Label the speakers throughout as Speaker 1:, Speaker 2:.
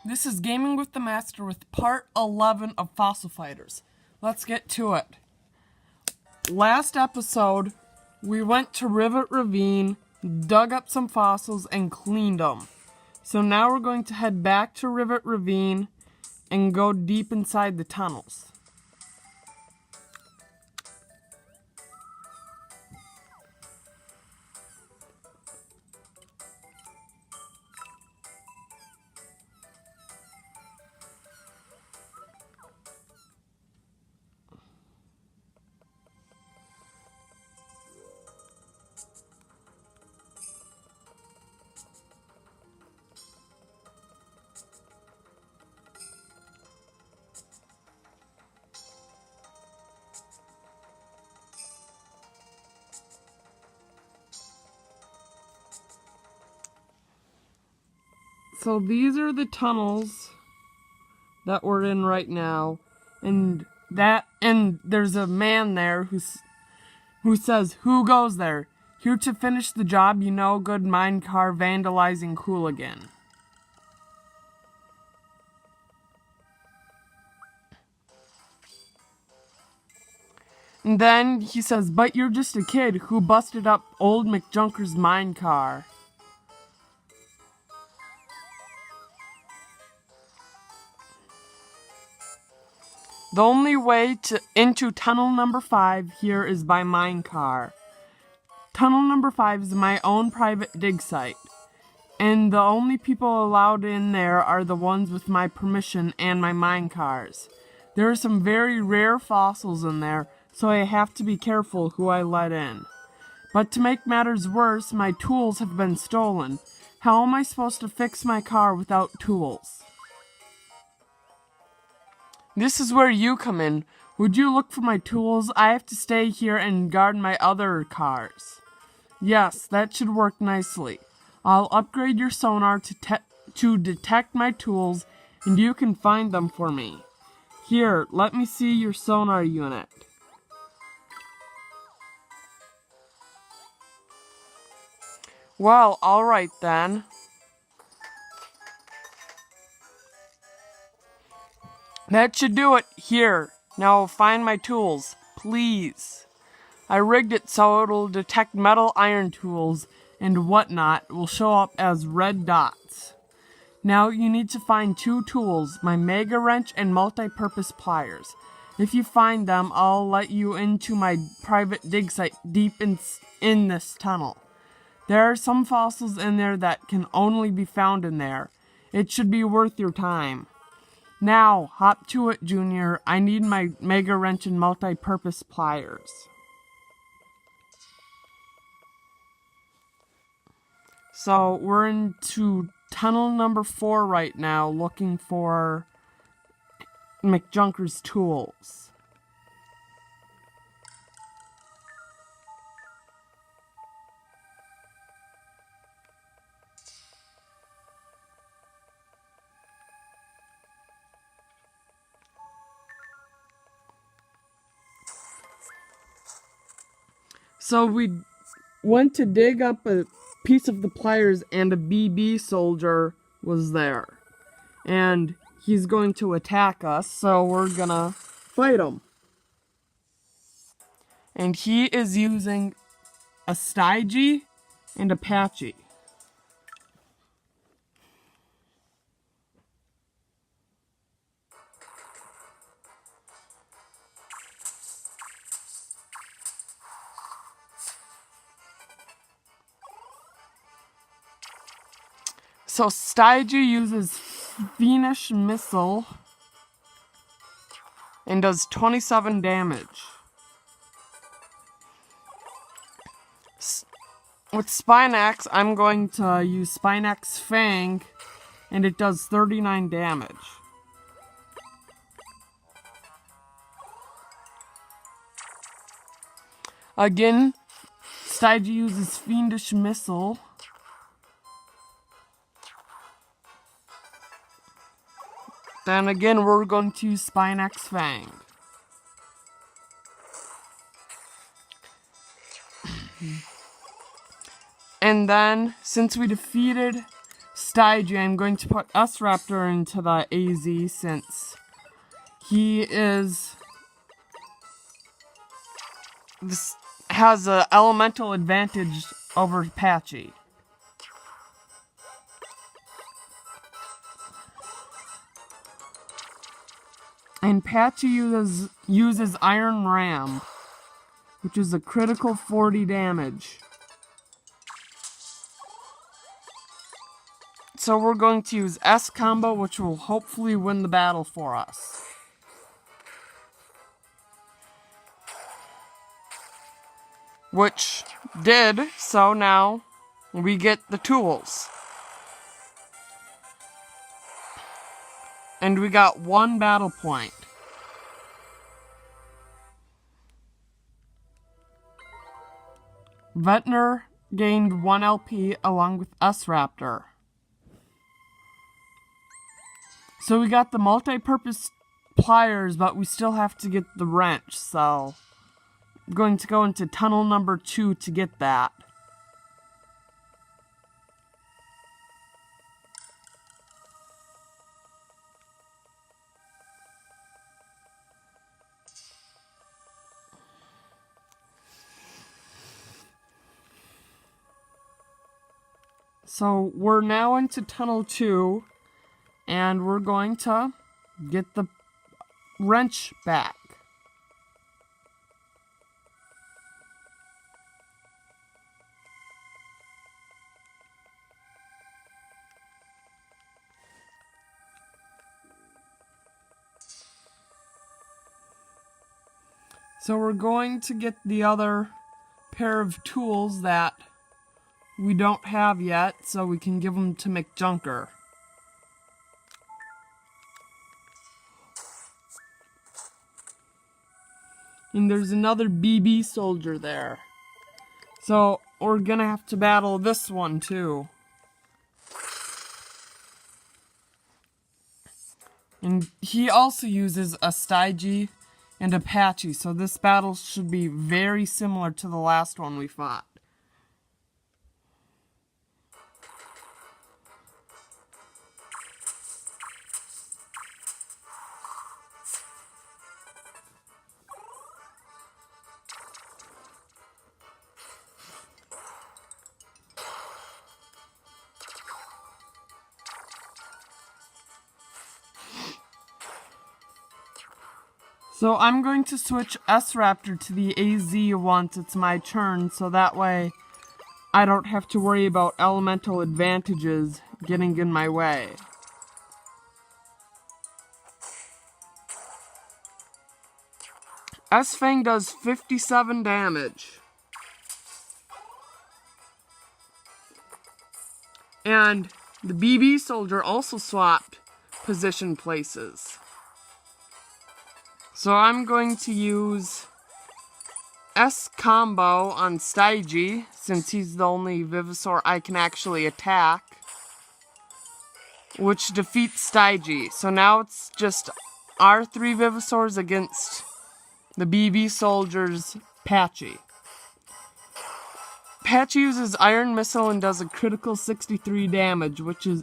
Speaker 1: This is Gaming with the Master with part 11 of Fossil Fighters. Let's get to it. Last episode, we went to Rivet Ravine, dug up some fossils, and cleaned them. So now we're going to head back to Rivet Ravine and go deep inside the tunnels. So these are the tunnels that we're in right now, and there's a man there who says, "Who goes there? Here to finish the job, you know, good minecar vandalizing hooligan." And then he says, "But you're just a kid who busted up old McJunker's minecar." The only way into tunnel number 5 here is by minecar. Tunnel number 5 is my own private dig site, and the only people allowed in there are the ones with my permission and my minecars. There are some very rare fossils in there, so I have to be careful who I let in. But to make matters worse, my tools have been stolen. How am I supposed to fix my car without tools? This is where you come in. Would you look for my tools? I have to stay here and guard my other cars. Yes, that should work nicely. I'll upgrade your sonar to detect my tools, and you can find them for me. Here, let me see your sonar unit. Well, alright then. That should do it. Here. Now find my tools, please. I rigged it so it'll detect metal iron tools and whatnot will show up as red dots. Now you need to find 2 tools, my mega wrench and multi-purpose pliers. If you find them, I'll let you into my private dig site deep in this tunnel. There are some fossils in there that can only be found in there. It should be worth your time. Now, hop to it, Junior. I need my mega wrench and multi-purpose pliers. So, we're into tunnel number 4 right now, looking for McJunker's tools. So we went to dig up a piece of the pliers, and a BB soldier was there. And he's going to attack us, so we're gonna fight him. And he is using a Stygie and Apache. So Stygie uses Fiendish Missile and does 27 damage. With Spinax, I'm going to use Spinax Fang, and it does 39 damage. Again, Stygie uses Fiendish Missile. Then again, we're going to use Spinax Fang. And then, since we defeated Stygie, I'm going to put S-Raptor into the AZ since he has an elemental advantage over Patchy. And Patchy uses Iron Ram, which is a critical 40 damage. So we're going to use S combo, which will hopefully win the battle for us. Which did, so now we get the tools. And we got 1 battle point. Ventnor gained 1 LP along with S-Raptor. So we got the multi-purpose pliers, but we still have to get the wrench, so I'm going to go into tunnel number 2 to get that. So we're now into tunnel 2, and we're going to get the wrench back. So we're going to get the other pair of tools that we don't have yet, so we can give them to McJunker. And there's another BB soldier there. So we're gonna have to battle this one too. And he also uses a Stygie and Apache, so this battle should be very similar to the last one we fought. So I'm going to switch S-Raptor to the AZ once it's my turn, so that way I don't have to worry about elemental advantages getting in my way. S-Fang does 57 damage. And the BB soldier also swapped position places. So I'm going to use S combo on Stygie, since he's the only Vivasaur I can actually attack, which defeats Stygie. So now it's just our 3 Vivasaurs against the BB soldier's Patchy. Patchy uses Iron Missile and does a critical 63 damage, which is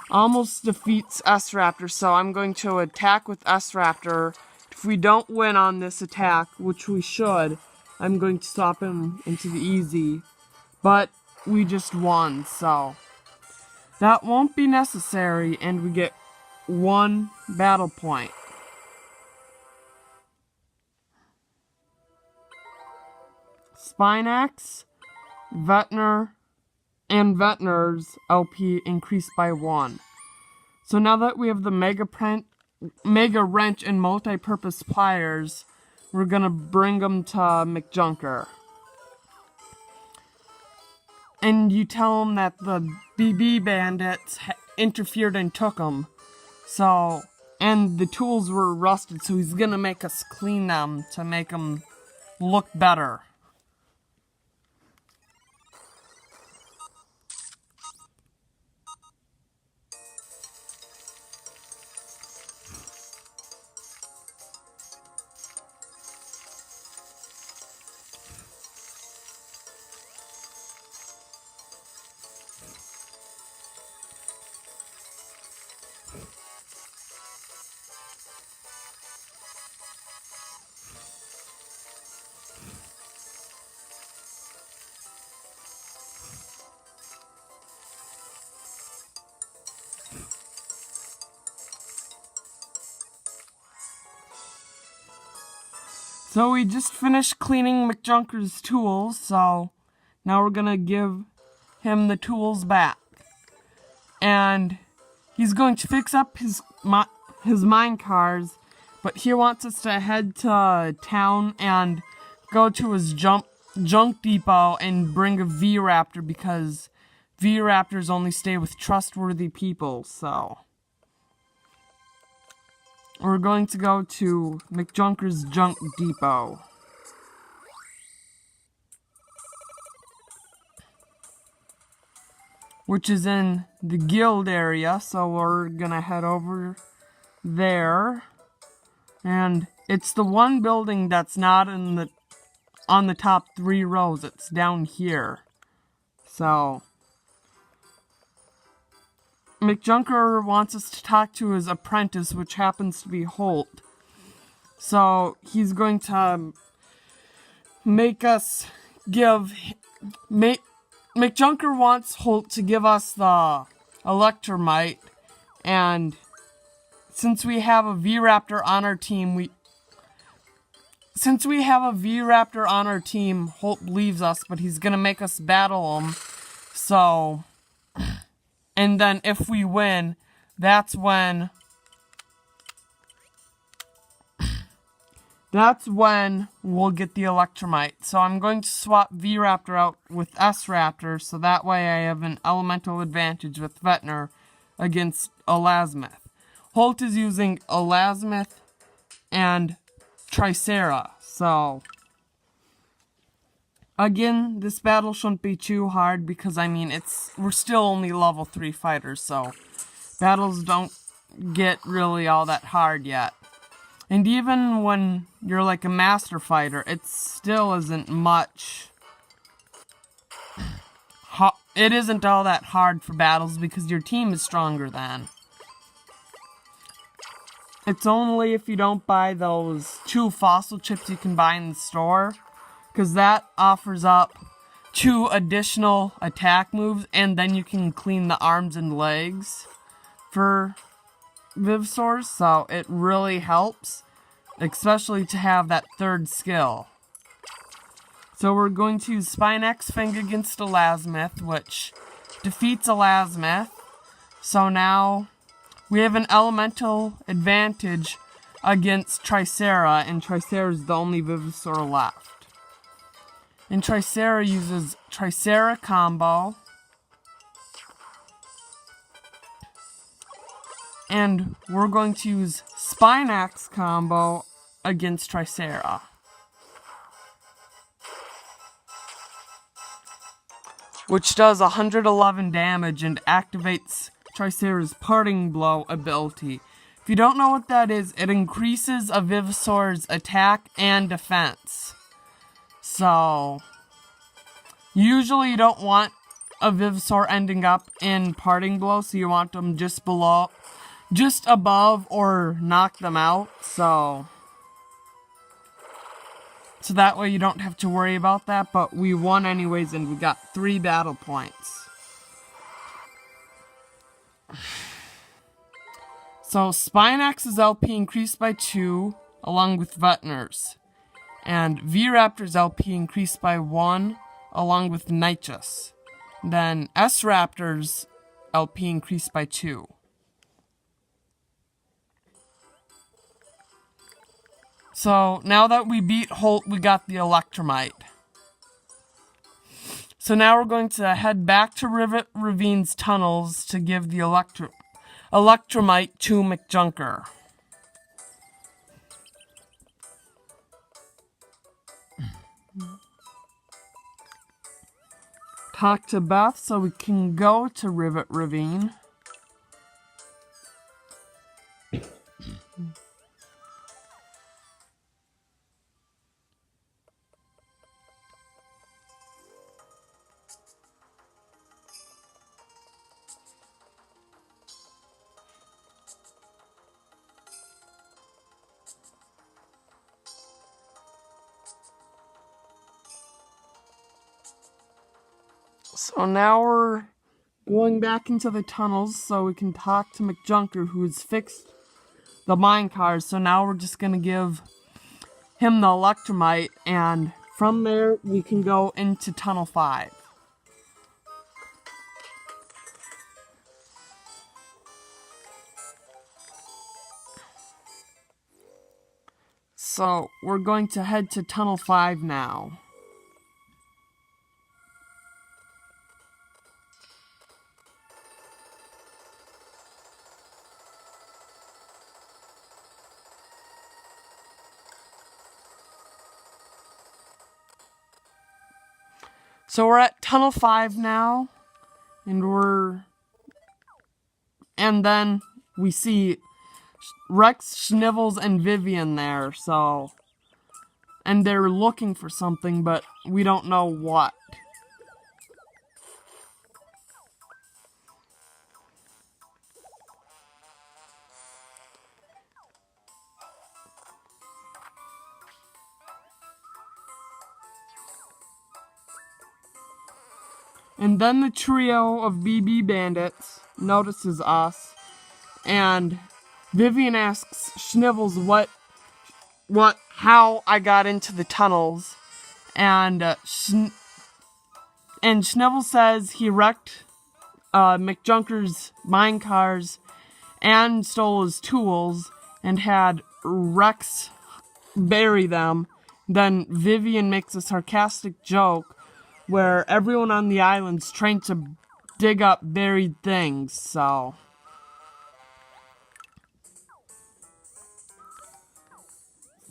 Speaker 1: almost defeats S-Raptor, so I'm going to attack with S-Raptor. If we don't win on this attack, which we should, I'm going to swap him into the easy. But we just won, so that won't be necessary, and we get 1 battle point. Spinax, Ventnor, and Ventnor's LP increased by 1. So now that we have the Mega Wrench and multi-purpose pliers, we're gonna bring them to McJunker. And you tell him that the BB bandits interfered and took them. So, and the tools were rusted, so he's gonna make us clean them to make them look better. So we just finished cleaning McJunker's tools, so now we're gonna give him the tools back. And he's going to fix up his mine cars, but he wants us to head to town and go to his junk depot and bring a V-Raptor because V-Raptors only stay with trustworthy people, so we're going to go to McJunker's junk depot. Which is in the guild area, so we're gonna head over there. And it's the one building that's not on the top 3 rows, it's down here. So McJunker wants us to talk to his apprentice, which happens to be Holt. So he's going to make us McJunker wants Holt to give us the Electromite, and since we have a V-Raptor on our team, Holt believes us, but he's gonna make us battle him. So, and then if we win, that's when we'll get the Electromite. So I'm going to swap V-Raptor out with S-Raptor, so that way I have an elemental advantage with Vector against Elasmith. Holt is using Elasmith and Tricera, so again, this battle shouldn't be too hard because, I mean, we're still only level 3 fighters, so battles don't get really all that hard yet. And even when you're like a master fighter, it still isn't much. It isn't all that hard for battles because your team is stronger than. It's only if you don't buy those 2 fossil chips you can buy in the store, because that offers up 2 additional attack moves, and then you can clean the arms and legs for Vivsaurs, so it really helps, especially to have that 3rd skill. So we're going to use Spinax Fang against Elasmith, which defeats Elasmith. So now we have an elemental advantage against Tricera, and Tricera is the only Vivisaur left. And Tricera uses Tricera combo. And we're going to use Spinax combo against Tricera. Which does 111 damage and activates Tricera's Parting Blow ability. If you don't know what that is, it increases a Vivisaur's attack and defense. So, usually you don't want a Vivisaur ending up in Parting Blow, so you want them just above or knock them out, so that way you don't have to worry about that, but we won anyways and we got 3 battle points. So Spinax's LP increased by 2 along with Vector's, and V-Raptor's LP increased by 1 along with Nitrous. Then S-Raptor's LP increased by 2. So, now that we beat Holt, we got the Electromite. So now we're going to head back to Rivet Ravine's tunnels to give the Electromite to McJunker. Talk to Beth so we can go to Rivet Ravine. So now we're going back into the tunnels so we can talk to McJunker, who's fixed the mine cars. So now we're just going to give him the Electromite, and from there we can go into Tunnel 5. So, we're going to head to Tunnel 5 now. So we're at Tunnel 5 now, and then we see Rex, Schnivels, and Vivian there, and they're looking for something, but we don't know what. And then the trio of BB bandits notices us, and Vivian asks Schnivels how I got into the tunnels, and Schnivels says he wrecked McJunker's mine cars and stole his tools and had Rex bury them. Then Vivian makes a sarcastic joke where everyone on the island's trying to dig up buried things,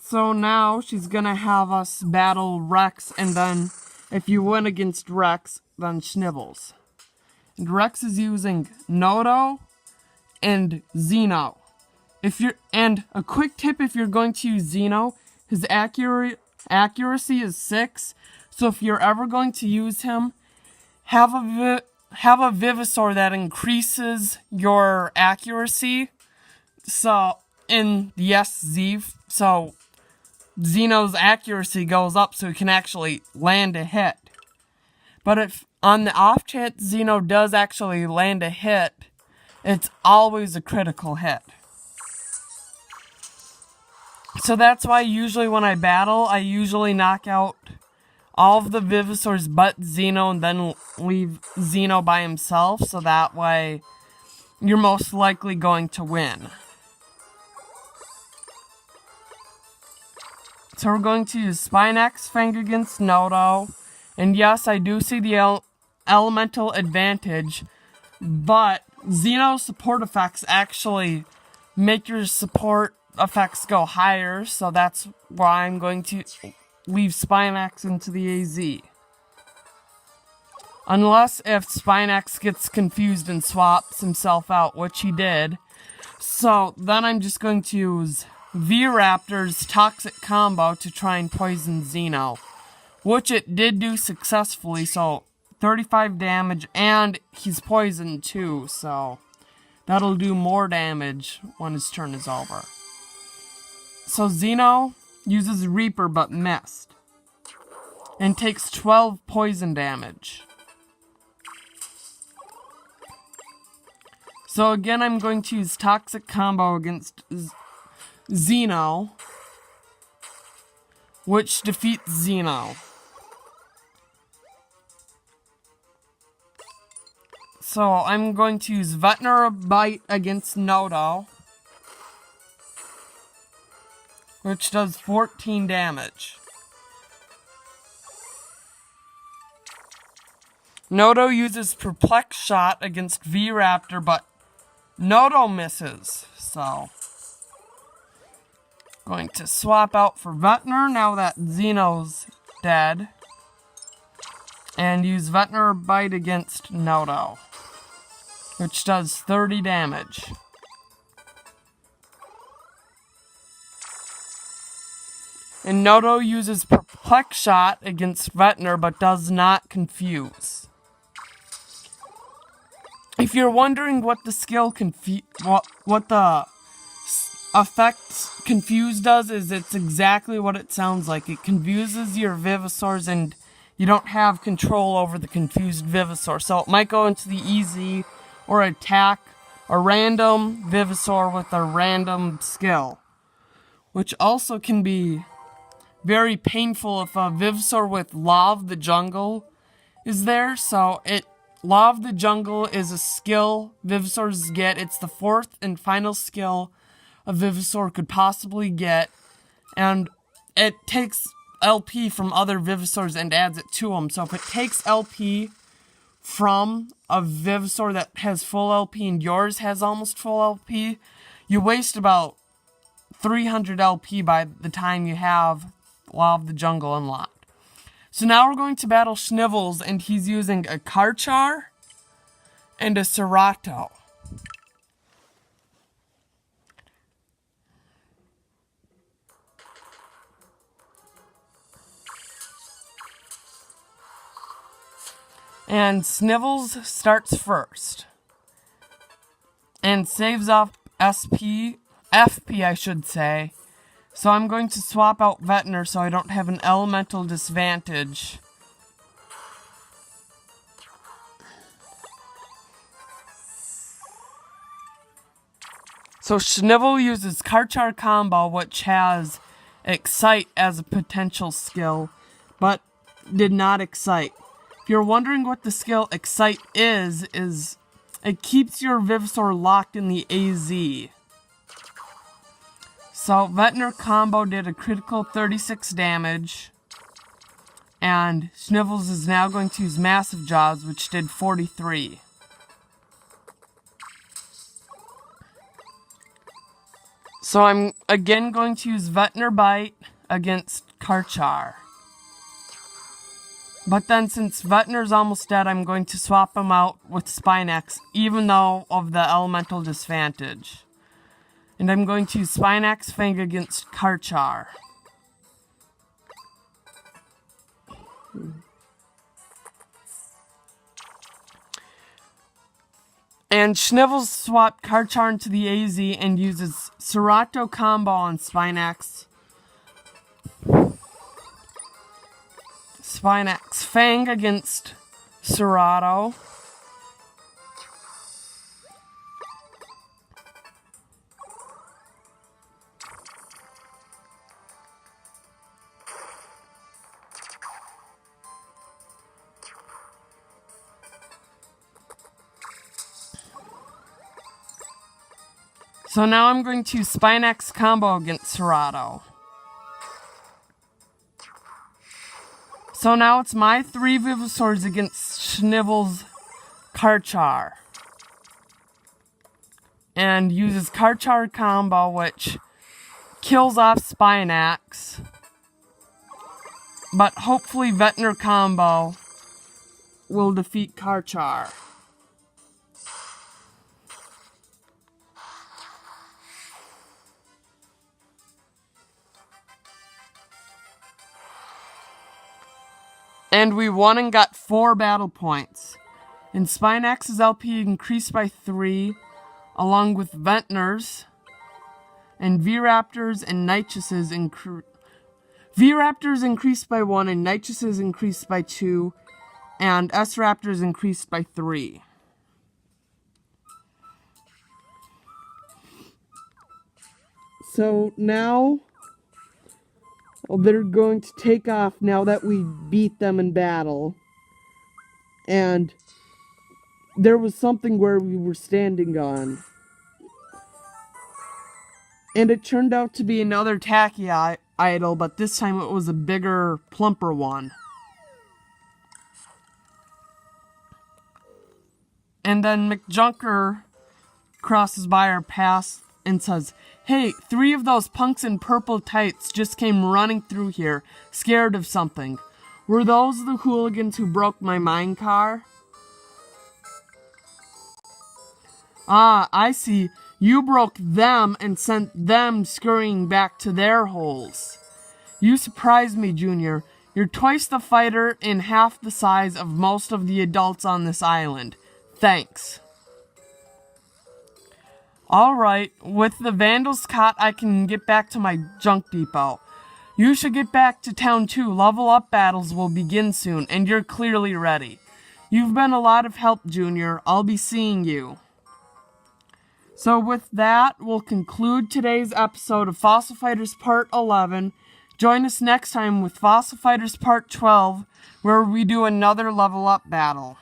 Speaker 1: So now she's gonna have us battle Rex, and then if you win against Rex, then Schnivels. And Rex is using Noto and Xeno. And a quick tip, if you're going to use Xeno, his accuracy is 6. So if you're ever going to use him, have a Vivasaur that increases your accuracy. So in the SZ, so Xeno's accuracy goes up, so he can actually land a hit. But if on the off chance Xeno does actually land a hit, it's always a critical hit. So that's why usually when I battle, I usually knock out all of the Vivasaurs but Xeno, and then leave Xeno by himself, so that way you're most likely going to win. So we're going to use Spinax Fang against Noto, and yes, I do see the elemental advantage, but Xeno's support effects actually make your support effects go higher, so that's why I'm going to leave Spinax into the AZ. Unless if Spinax gets confused and swaps himself out, which he did. So then I'm just going to use V-Raptor's Toxic Combo to try and poison Xeno, which it did do successfully, so 35 damage, and he's poisoned too, so that'll do more damage when his turn is over. So Xeno uses Reaper but missed, and takes 12 poison damage. So again, I'm going to use Toxic Combo against Xeno, which defeats Xeno. So I'm going to use Veterinary Bite against Noto, which does 14 damage. Noto uses Perplex Shot against V-Raptor, but Noto misses, so going to swap out for Vetner now that Xeno's dead, and use Vetner Bite against Noto, which does 30 damage. And Noto uses Perplex Shot against Vetner, but does not confuse. If you're wondering what the skill what the effect Confuse does, is it's exactly what it sounds like. It confuses your Vivasaurs, and you don't have control over the confused Vivasaur. So it might go into the EZ or attack a random Vivasaur with a random skill, which also can be very painful if a Vivisaur with Law of the Jungle is there. So Law of the Jungle is a skill Vivisaurs get. It's the fourth and final skill a Vivisaur could possibly get. And it takes LP from other Vivisaurs and adds it to them. So if it takes LP from a Vivisaur that has full LP and yours has almost full LP, you waste about 300 LP by the time you have Law of the Jungle unlocked. So now we're going to battle Snivels, and he's using a Karchar and a Cerato. And Snivels starts first. And saves up FP I should say. So I'm going to swap out Ventnor so I don't have an elemental disadvantage. So Snivels uses Karchar combo, which has Excite as a potential skill, but did not Excite. If you're wondering what the skill Excite is it keeps your Vivisaur locked in the AZ. So Ventnor combo did a critical 36 damage, and Snivels is now going to use Massive Jaws, which did 43. So I'm again going to use Ventnor Bite against Karchar. But then since Ventnor's almost dead, I'm going to swap him out with Spinax, even though of the elemental disadvantage. And I'm going to use Spinax Fang against Karchar. And Snivels swapped Karchar into the AZ and uses Cerato combo on Spinax. Spinax Fang against Cerato. So now I'm going to Spinax combo against Cerato. So now it's my 3 Vivisaurs against Snivels' Karchar. And uses Karchar combo, which kills off Spinax. But hopefully Ventnor combo will defeat Karchar. And we won and got 4 battle points. And Spinax's LP increased by 3, along with Ventnor's. And V-Raptor's and Nitrus's V-Raptor's increased by 1, and Nitrus's increased by 2, and S-Raptor's increased by 3. So now they're going to take off now that we beat them in battle. And there was something where we were standing on. And it turned out to be another tacky idol, but this time it was a bigger, plumper one. And then McJunker crosses by our path and says, "Hey, 3 of those punks in purple tights just came running through here, scared of something. Were those the hooligans who broke my mine car?" "Ah, I see. You broke them and sent them scurrying back to their holes. You surprise me, Junior. You're twice the fighter and half the size of most of the adults on this island. Thanks." "Alright, with the vandals caught, I can get back to my junk depot. You should get back to town too. Level up battles will begin soon, and you're clearly ready. You've been a lot of help, Junior. I'll be seeing you." So with that, we'll conclude today's episode of Fossil Fighters Part 11. Join us next time with Fossil Fighters Part 12, where we do another level up battle.